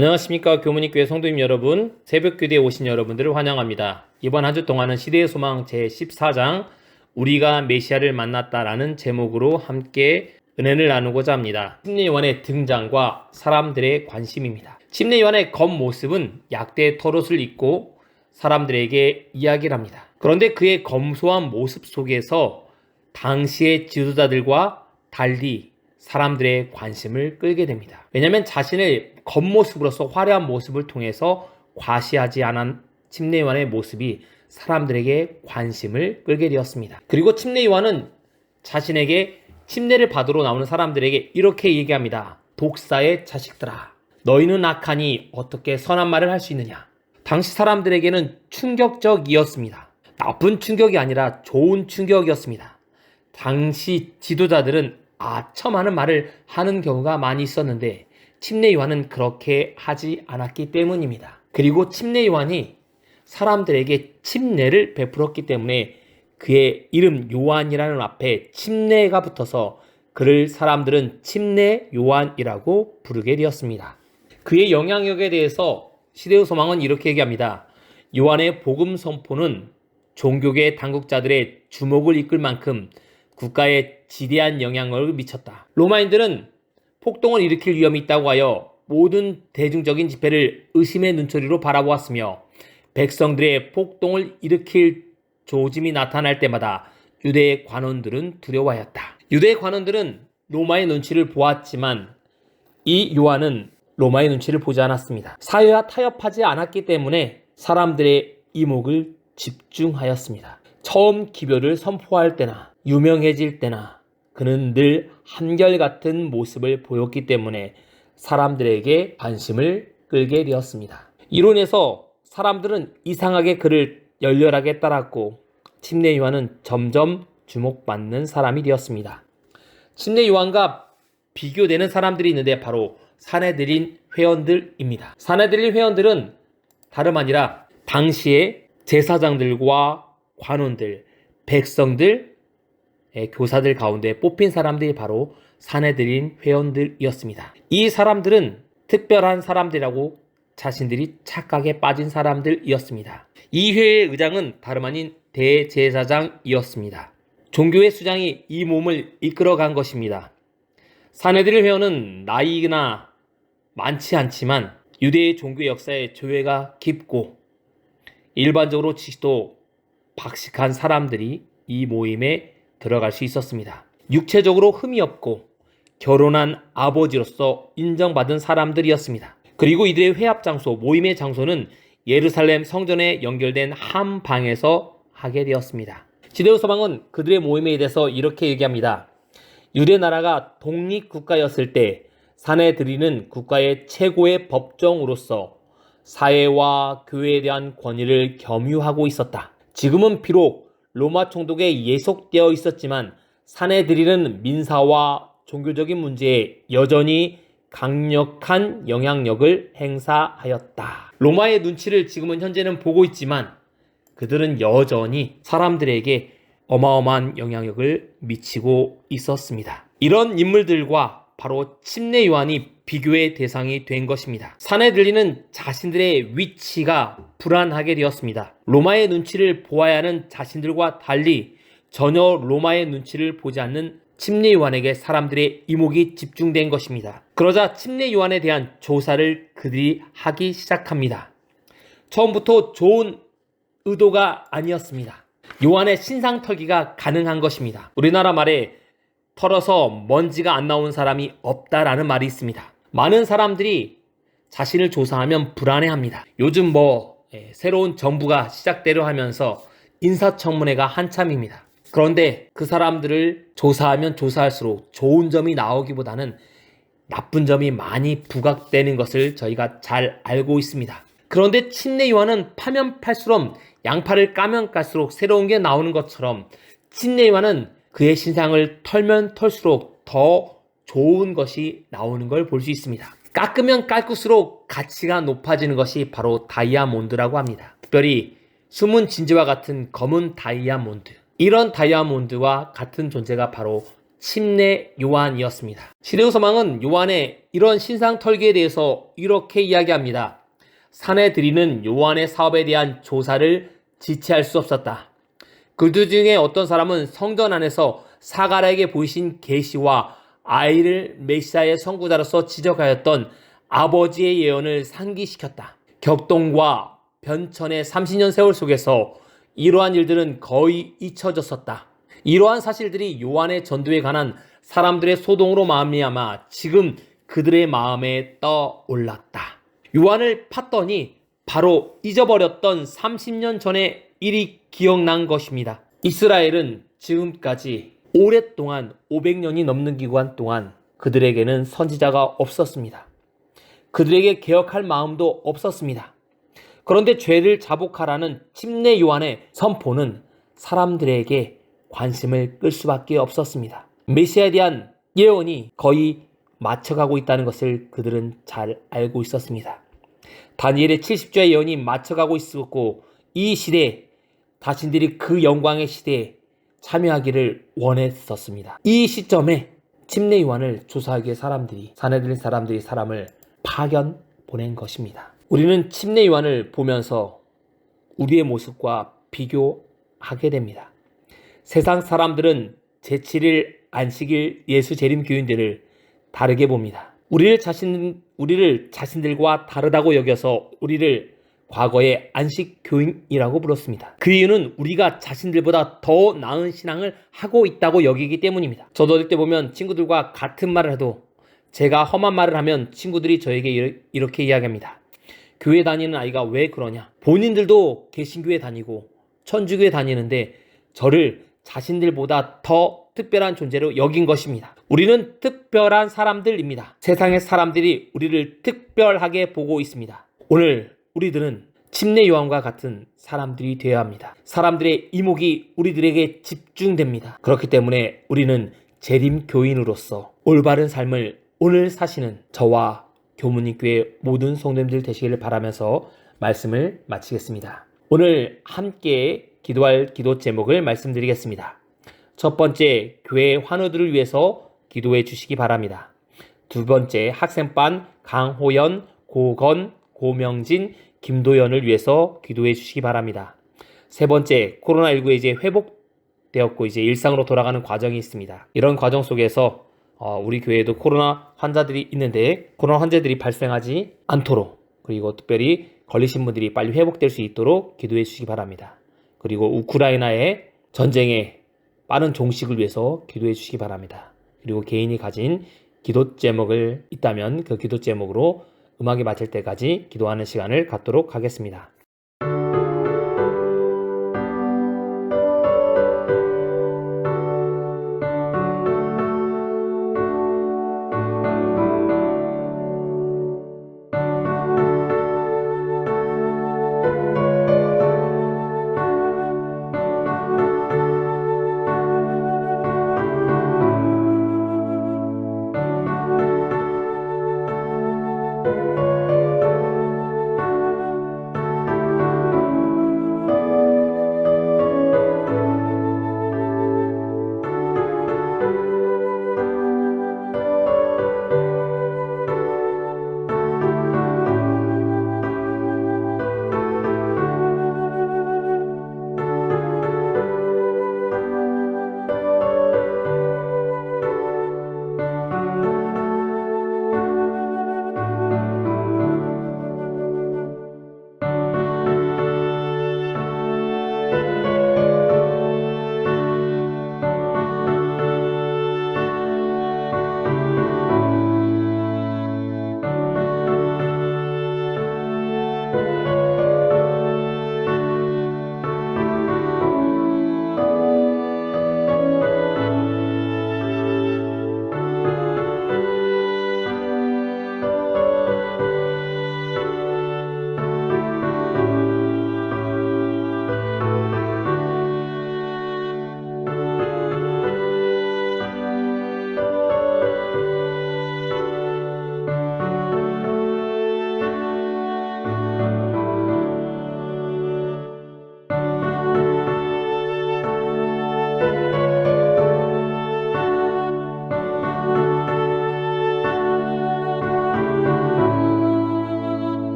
안녕하십니까. 교문익교회 성도님 여러분, 새벽교대에 오신 여러분들을 환영합니다. 이번 한 주 동안은 시대의 소망 제14장 우리가 메시아를 만났다라는 제목으로 함께 은혜를 나누고자 합니다. 침례요한의 등장과 사람들의 관심입니다. 침례요한의 겉모습은 약대의 털옷을 입고 사람들에게 이야기를 합니다. 그런데 그의 검소한 모습 속에서 당시의 지도자들과 달리 사람들의 관심을 끌게 됩니다. 왜냐하면 자신의 겉모습으로서 화려한 모습을 통해서 과시하지 않은 침례요한의 모습이 사람들에게 관심을 끌게 되었습니다. 그리고 침례요한은 자신에게 침례를 받으러 나오는 사람들에게 이렇게 얘기합니다. 독사의 자식들아, 너희는 악하니 어떻게 선한 말을 할 수 있느냐. 당시 사람들에게는 충격적이었습니다. 나쁜 충격이 아니라 좋은 충격이었습니다. 당시 지도자들은 아첨하는 말을 하는 경우가 많이 있었는데 침례요한은 그렇게 하지 않았기 때문입니다. 그리고 침례요한이 사람들에게 침례를 베풀었기 때문에 그의 이름 요한이라는 앞에 침례가 붙어서 그를 사람들은 침례요한이라고 부르게 되었습니다. 그의 영향력에 대해서 시대의 소망은 이렇게 얘기합니다. 요한의 복음 선포는 종교계 당국자들의 주목을 이끌 만큼 국가에 지대한 영향력을 미쳤다. 로마인들은 폭동을 일으킬 위험이 있다고 하여 모든 대중적인 집회를 의심의 눈초리로 바라보았으며 백성들의 폭동을 일으킬 조짐이 나타날 때마다 유대의 관원들은 두려워하였다. 유대의 관원들은 로마의 눈치를 보았지만 이 요한은 로마의 눈치를 보지 않았습니다. 사회와 타협하지 않았기 때문에 사람들의 이목을 집중하였습니다. 처음 기별을 선포할 때나 유명해질 때나 그는 늘 한결같은 모습을 보였기 때문에 사람들에게 관심을 끌게 되었습니다. 이로 인해서 사람들은 이상하게 그를 열렬하게 따랐고 침례요한은 점점 주목받는 사람이 되었습니다. 침례요한과 비교되는 사람들이 있는데 바로 산헤드린 회원들입니다. 산헤드린 회원들은 다름 아니라 당시의 제사장들과 관원들, 백성들, 교사들 가운데 뽑힌 사람들이 바로 산헤드린 회원들이었습니다. 이 사람들은 특별한 사람들이라고 자신들이 착각에 빠진 사람들이었습니다. 이 회의 의장은 다름 아닌 대제사장이었습니다. 종교의 수장이 이 몸을 이끌어간 것입니다. 산헤드린 회원은 나이나 많지 않지만 유대의 종교 역사에 조예가 깊고 일반적으로 지식도 박식한 사람들이 이 모임에 들어갈 수 있었습니다. 육체적으로 흠이 없고 결혼한 아버지로서 인정받은 사람들이었습니다. 그리고 이들의 회합 장소, 모임의 장소는 예루살렘 성전에 연결된 한 방에서 하게 되었습니다. 시대의 소망은 그들의 모임에 대해서 이렇게 얘기합니다. 유대 나라가 독립국가였을 때 산헤드린은 국가의 최고의 법정으로서 사회와 교회에 대한 권위를 겸유하고 있었다. 지금은 비록 로마 총독에 예속되어 있었지만 산헤드린은 민사와 종교적인 문제에 여전히 강력한 영향력을 행사하였다. 로마의 눈치를 지금은 현재는 보고 있지만 그들은 여전히 사람들에게 어마어마한 영향력을 미치고 있었습니다. 이런 인물들과 바로 침례요한이 비교의 대상이 된 것입니다. 산헤드린은 자신들의 위치가 불안하게 되었습니다. 로마의 눈치를 보아야 하는 자신들과 달리 전혀 로마의 눈치를 보지 않는 침례요한에게 사람들의 이목이 집중된 것입니다. 그러자 침례요한에 대한 조사를 그들이 하기 시작합니다. 처음부터 좋은 의도가 아니었습니다. 요한의 신상 털기가 가능한 것입니다. 우리나라 말에 털어서 먼지가 안 나오는 사람이 없다라는 말이 있습니다. 많은 사람들이 자신을 조사하면 불안해합니다. 요즘 새로운 정부가 시작되려 하면서 인사청문회가 한참입니다. 그런데 그 사람들을 조사하면 조사할수록 좋은 점이 나오기보다는 나쁜 점이 많이 부각되는 것을 저희가 잘 알고 있습니다. 그런데 침례요한은 파면 팔수록 양파를 까면 깔수록 새로운 게 나오는 것처럼 침례요한은 그의 신상을 털면 털수록 더 좋은 것이 나오는 걸 볼 수 있습니다. 깎으면 깎을수록 가치가 높아지는 것이 바로 다이아몬드라고 합니다. 특별히 숨은 진주와 같은 검은 다이아몬드. 이런 다이아몬드와 같은 존재가 바로 침례 요한이었습니다. 시대의 소망은 요한의 이런 신상 털기에 대해서 이렇게 이야기합니다. 산에 들이는 요한의 사업에 대한 조사를 지체할 수 없었다. 그들 중에 어떤 사람은 성전 안에서 사가랴에게 보이신 계시와 아이를 메시아의 선구자로서 지적하였던 아버지의 예언을 상기시켰다. 격동과 변천의 30년 세월 속에서 이러한 일들은 거의 잊혀졌었다. 이러한 사실들이 요한의 전도에 관한 사람들의 소동으로 말미암아 지금 그들의 마음에 떠올랐다. 요한을 팠더니 바로 잊어버렸던 30년 전의 일이 기억난 것입니다. 이스라엘은 지금까지 오랫동안 500년이 넘는 기간 동안 그들에게는 선지자가 없었습니다. 그들에게 개혁할 마음도 없었습니다. 그런데 죄를 자복하라는 침례 요한의 선포는 사람들에게 관심을 끌 수밖에 없었습니다. 메시아에 대한 예언이 거의 맞춰가고 있다는 것을 그들은 잘 알고 있었습니다. 다니엘의 70조의 예언이 맞춰가고 있었고 이 시대에 자신들이 그 영광의 시대에 참여하기를 원했었습니다. 이 시점에 침례 요한을 조사하기 위해 산헤드린 사람들이 사람을 파견 보낸 것입니다. 우리는 침례 요한을 보면서 우리의 모습과 비교하게 됩니다. 세상 사람들은 제7일 안식일 예수 재림 교인들을 다르게 봅니다. 우리를 자신들과 다르다고 여겨서 우리를 과거에 안식 교인이라고 불렀습니다. 그 이유는 우리가 자신들보다 더 나은 신앙을 하고 있다고 여기기 때문입니다. 저도 어릴 때 보면 친구들과 같은 말을 해도 제가 험한 말을 하면 친구들이 저에게 이렇게 이야기합니다. 교회 다니는 아이가 왜 그러냐? 본인들도 개신교회 다니고 천주교회 다니는데 저를 자신들보다 더 특별한 존재로 여긴 것입니다. 우리는 특별한 사람들입니다. 세상의 사람들이 우리를 특별하게 보고 있습니다. 오늘 우리들은 침례 요한과 같은 사람들이 되어야 합니다. 사람들의 이목이 우리들에게 집중됩니다. 그렇기 때문에 우리는 재림 교인으로서 올바른 삶을 오늘 사시는 저와 교문님교회 모든 성도님들 되시기를 바라면서 말씀을 마치겠습니다. 오늘 함께 기도할 기도 제목을 말씀드리겠습니다. 첫 번째, 교회 환우들을 위해서 기도해 주시기 바랍니다. 두 번째, 학생반 강호연, 고건, 고명진, 김도연을 위해서 기도해 주시기 바랍니다. 세 번째, 코로나19에 이제 회복되었고 이제 일상으로 돌아가는 과정이 있습니다. 이런 과정 속에서 우리 교회에도 코로나 환자들이 있는데 코로나 환자들이 발생하지 않도록 그리고 특별히 걸리신 분들이 빨리 회복될 수 있도록 기도해 주시기 바랍니다. 그리고 우크라이나의 전쟁의 빠른 종식을 위해서 기도해 주시기 바랍니다. 그리고 개인이 가진 기도 제목을 있다면 그 기도 제목으로 음악이 마칠 때까지 기도하는 시간을 갖도록 하겠습니다.